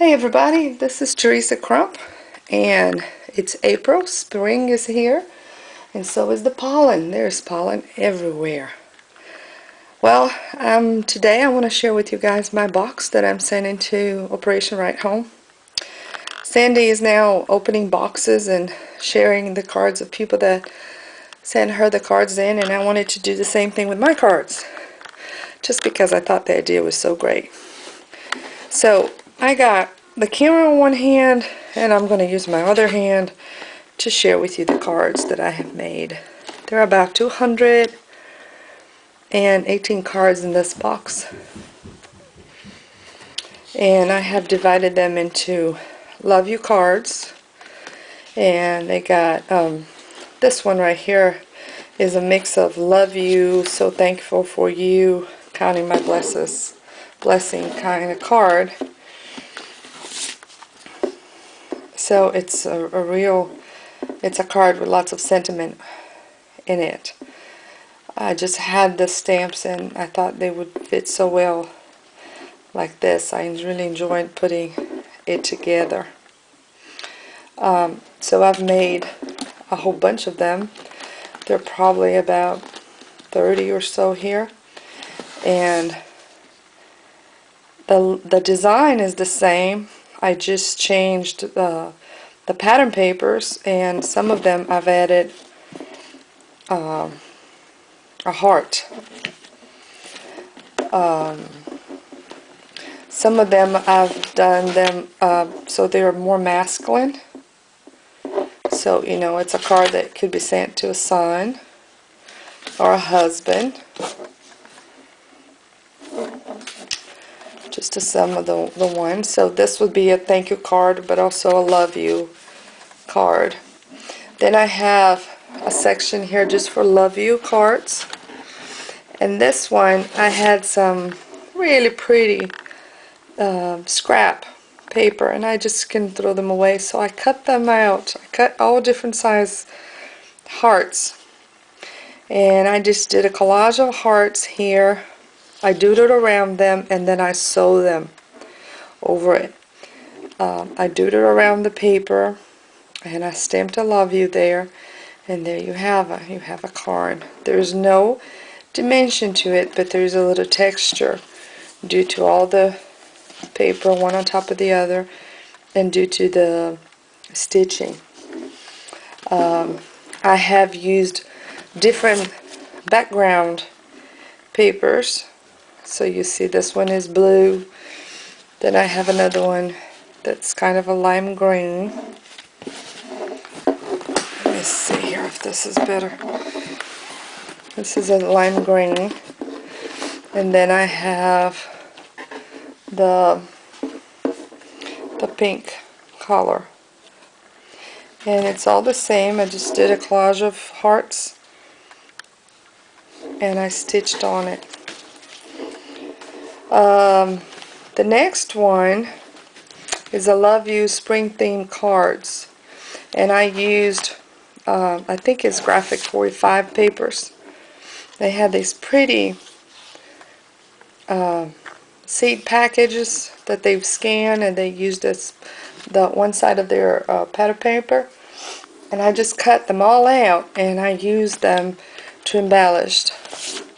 Hey everybody, this is Teresa Crump, and it's April. Spring is here, and so is the pollen. There's pollen everywhere. Well, today I want to share with you guys my box that I'm sending to Operation Right Home. Sandy is now opening boxes and sharing the cards of people that send her the cards in, and I wanted to do the same thing with my cards, just because I thought the idea was so great. So I got the camera in one hand, and I'm going to use my other hand to share with you the cards that I have made. There are about 218 cards in this box, and I have divided them into love you cards, and they got this one right here is a mix of love you, so thankful for you, counting my blessing kind of card. So it's it's a card with lots of sentiment in it. I just had the stamps and I thought they would fit so well like this. I really enjoyed putting it together. So I've made a whole bunch of them. There are probably about 30 or so here. And the design is the same. I just changed the pattern papers, and some of them I've added a heart. Some of them I've done them so they're more masculine. So, you know, it's a card that could be sent to a son or a husband. Just to some of the ones. So this would be a thank you card, but also a love you card. Then I have a section here just for love you cards. And this one I had some really pretty scrap paper, and I just couldn't throw them away, so I cut them out. I cut all different size hearts, and I just did a collage of hearts here. I doodled around them, and then I sew them over it. I doodled around the paper, and I stamped a love you there, and there you have a card. There's no dimension to it, but there's a little texture due to all the paper one on top of the other, and due to the stitching. I have used different background papers. So you see this one is blue. Then I have another one that's kind of a lime green. Let me see here if this is better. This is a lime green. And then I have the pink color. And it's all the same. I just did a collage of hearts and I stitched on it. The next one is a love you spring theme cards, and I used I think it's graphic 45 papers. They had these pretty seed packages that they've scanned, and they used the one side of their pattern paper, and I just cut them all out and I used them to embellish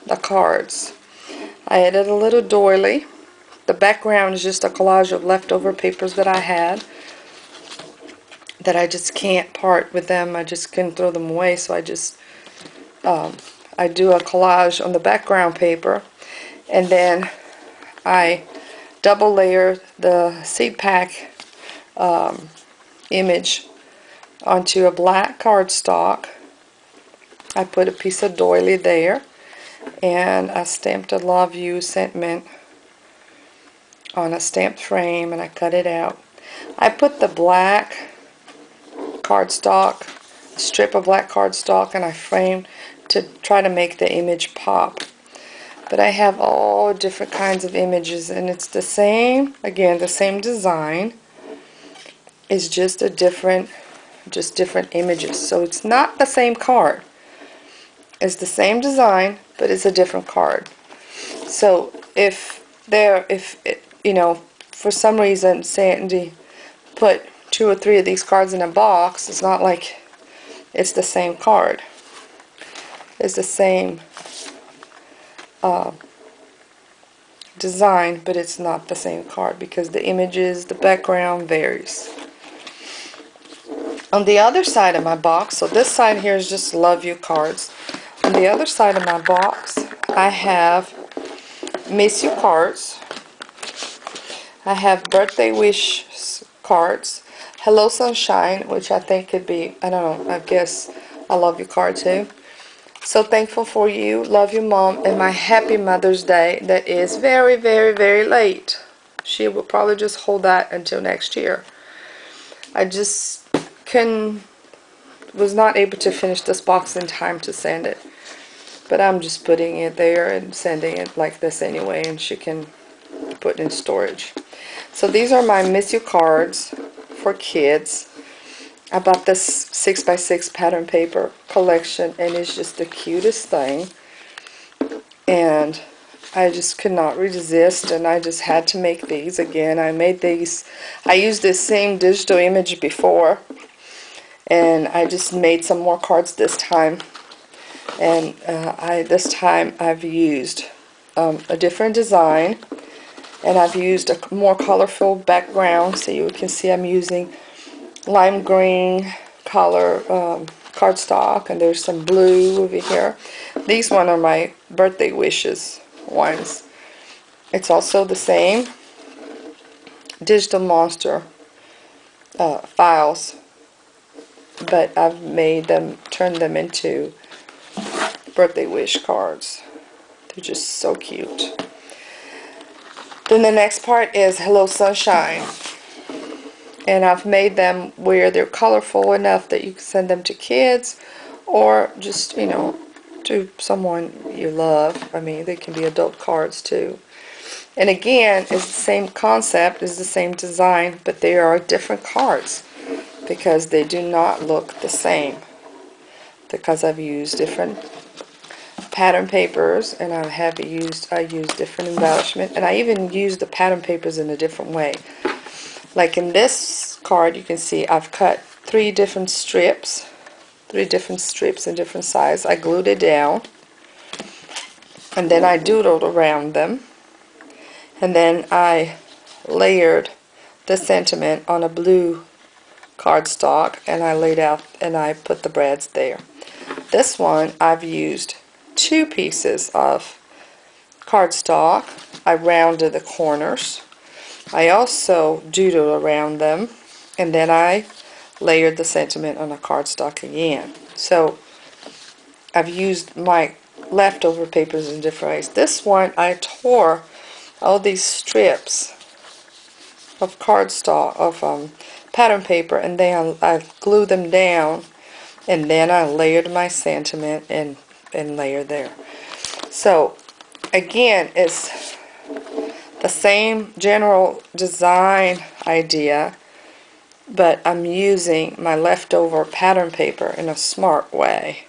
the cards. I added a little doily. The background is just a collage of leftover papers that I had that I just can't part with them. I just couldn't throw them away, so I just I do a collage on the background paper, and then I double layer the seed pack image onto a black cardstock. I put a piece of doily there, and I stamped a love you sentiment on a stamped frame, and I cut it out. I put the black cardstock, a strip of black cardstock, and I framed to try to make the image pop. But I have all different kinds of images, and it's the same, again, the same design. It's just different images. So it's not the same card. It's the same design, but it's a different card. So if you know, for some reason Sandy put 2 or 3 of these cards in a box, it's not like it's the same card. It's the same design, but it's not the same card because the images, the background varies. On the other side of my box, so this side here is just love you cards. On the other side of my box, I have miss you cards. I have birthday wish cards. Hello Sunshine, which I think could be, I don't know, I guess I love you card too. So thankful for you, love you mom, and my happy Mother's Day that is very, very, very late. She will probably just hold that until next year. I just was not able to finish this box in time to send it. But I'm just putting it there and sending it like this anyway, and she can put it in storage. So these are my miss you cards for kids. I bought this 6x6 pattern paper collection, and it's just the cutest thing. And I just could not resist, and I just had to make these again. I made these, I used this same digital image before, and I just made some more cards this time. And this time I've used a different design, and I've used a more colorful background, so you can see I'm using lime green color cardstock, and there's some blue over here. These one are my birthday wishes ones. It's also the same digital monster files, but I've made them, turned them into birthday wish cards. They're just so cute. Then the next part is Hello Sunshine, and I've made them where they're colorful enough that you can send them to kids, or just, you know, to someone you love. I mean, they can be adult cards too. And again, it's the same concept, it's the same design, but they are different cards because they do not look the same, because I've used different pattern papers, and I used different embellishment, and I even used the pattern papers in a different way. Like in this card, you can see I've cut 3 different strips in different sizes. I glued it down, and then I doodled around them, and then I layered the sentiment on a blue cardstock, and I laid out and I put the brads there. This one I've used 2 pieces of cardstock. I rounded the corners. I also doodled around them, and then I layered the sentiment on the cardstock again. So I've used my leftover papers in different ways. This one I tore all these strips of cardstock, of pattern paper, and then I glued them down, and then I layered my sentiment and layered there. So again, it's the same general design idea, but I'm using my leftover pattern paper in a smart way.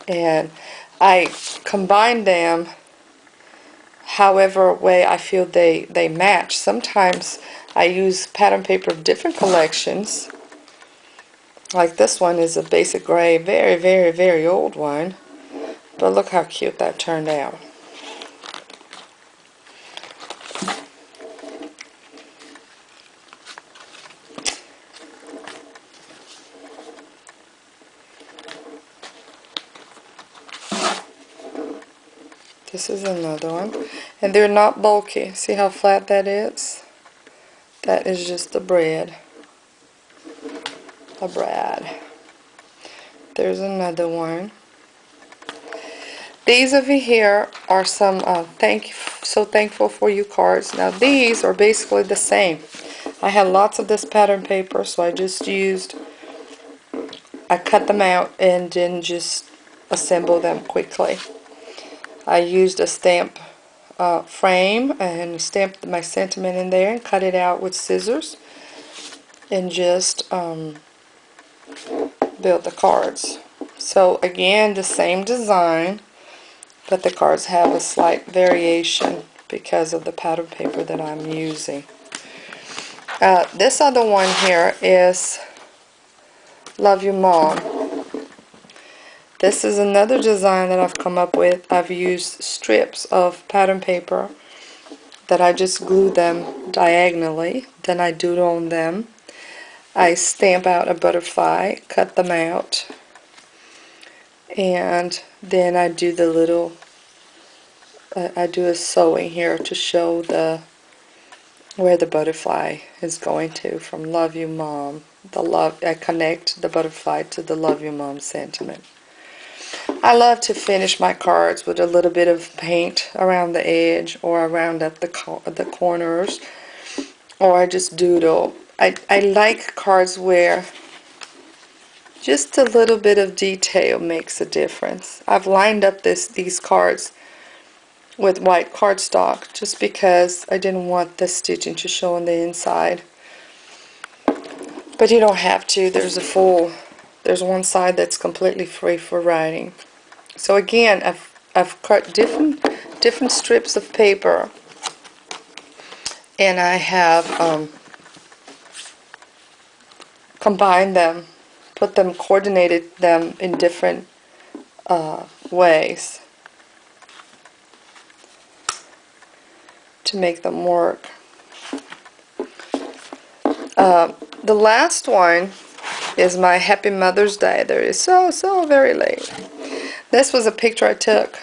And I combine them however way I feel they match. Sometimes I use pattern paper of different collections. Like this one is a basic gray, very, very, very old one. But look how cute that turned out. This is another one. And they're not bulky. See how flat that is? That is just the brad. A brad. There's another one. These over here are some so thankful for you cards. Now these are basically the same. I had lots of this pattern paper, so I cut them out and then just assemble them quickly. I used a stamp frame and stamped my sentiment in there and cut it out with scissors, and just build the cards. So again, the same design, but the cards have a slight variation because of the pattern paper that I'm using. This other one here is Love You Mom. This is another design that I've come up with. I've used strips of pattern paper that I just glue them diagonally. Then I doodle on them. I stamp out a butterfly, cut them out, and then I do the little, I do a sewing here to show where the butterfly is going to, from Love You Mom. I connect the butterfly to the Love You Mom sentiment. I love to finish my cards with a little bit of paint around the edge or around at the corners, or I just doodle. I like cards where just a little bit of detail makes a difference. I've lined up these cards with white cardstock just because I didn't want the stitching to show on the inside. But you don't have to. There's one side that's completely free for writing. So again, I've cut different strips of paper, and I have combined them, coordinated them in different ways to make them work. The last one is my Happy Mother's Day. There is so very late. This was a picture I took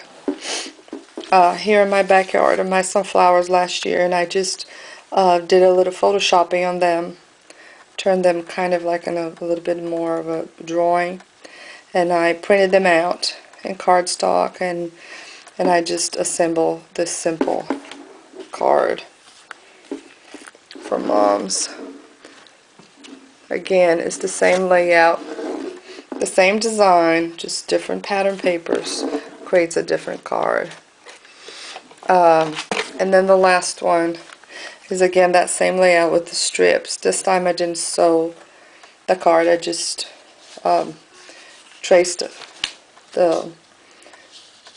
here in my backyard of my sunflowers last year, and I just did a little photoshopping on them, turned them kind of like in a little bit more of a drawing, and I printed them out in cardstock, and I just assembled this simple card for moms. Again, it's the same layout, the same design, just different pattern papers creates a different card. And then the last one is again that same layout with the strips. This time I didn't sew the card, I just traced the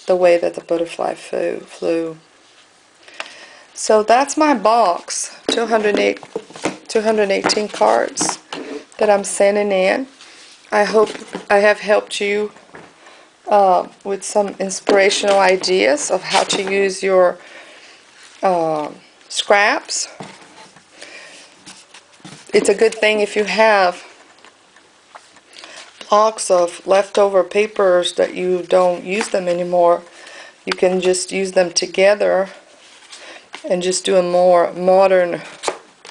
way that the butterfly flew. So that's my box, 218 cards that I'm sending in. I hope I have helped you with some inspirational ideas of how to use your scraps. It's a good thing if you have blocks of leftover papers that you don't use them anymore. You can just use them together and just do a more modern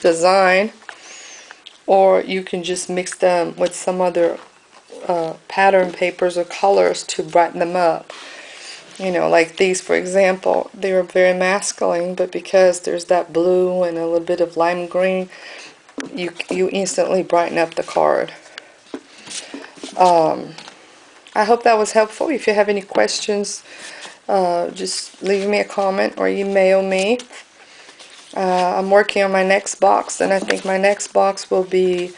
design, or you can just mix them with some other pattern papers or colors to brighten them up. You know, like these, for example, they are very masculine, but because there's that blue and a little bit of lime green, you instantly brighten up the card. I hope that was helpful. If you have any questions, just leave me a comment or email me. I'm working on my next box, and I think my next box will be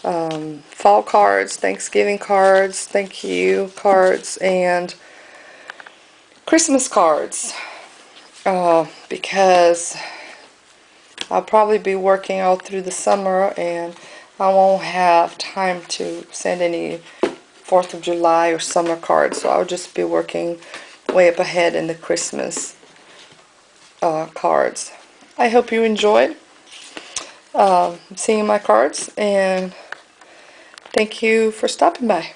fall cards, Thanksgiving cards, thank you cards, and Christmas cards, because I'll probably be working all through the summer, and I won't have time to send any 4th of July or summer cards, so I'll just be working way up ahead in the Christmas cards. I hope you enjoyed seeing my cards, and thank you for stopping by.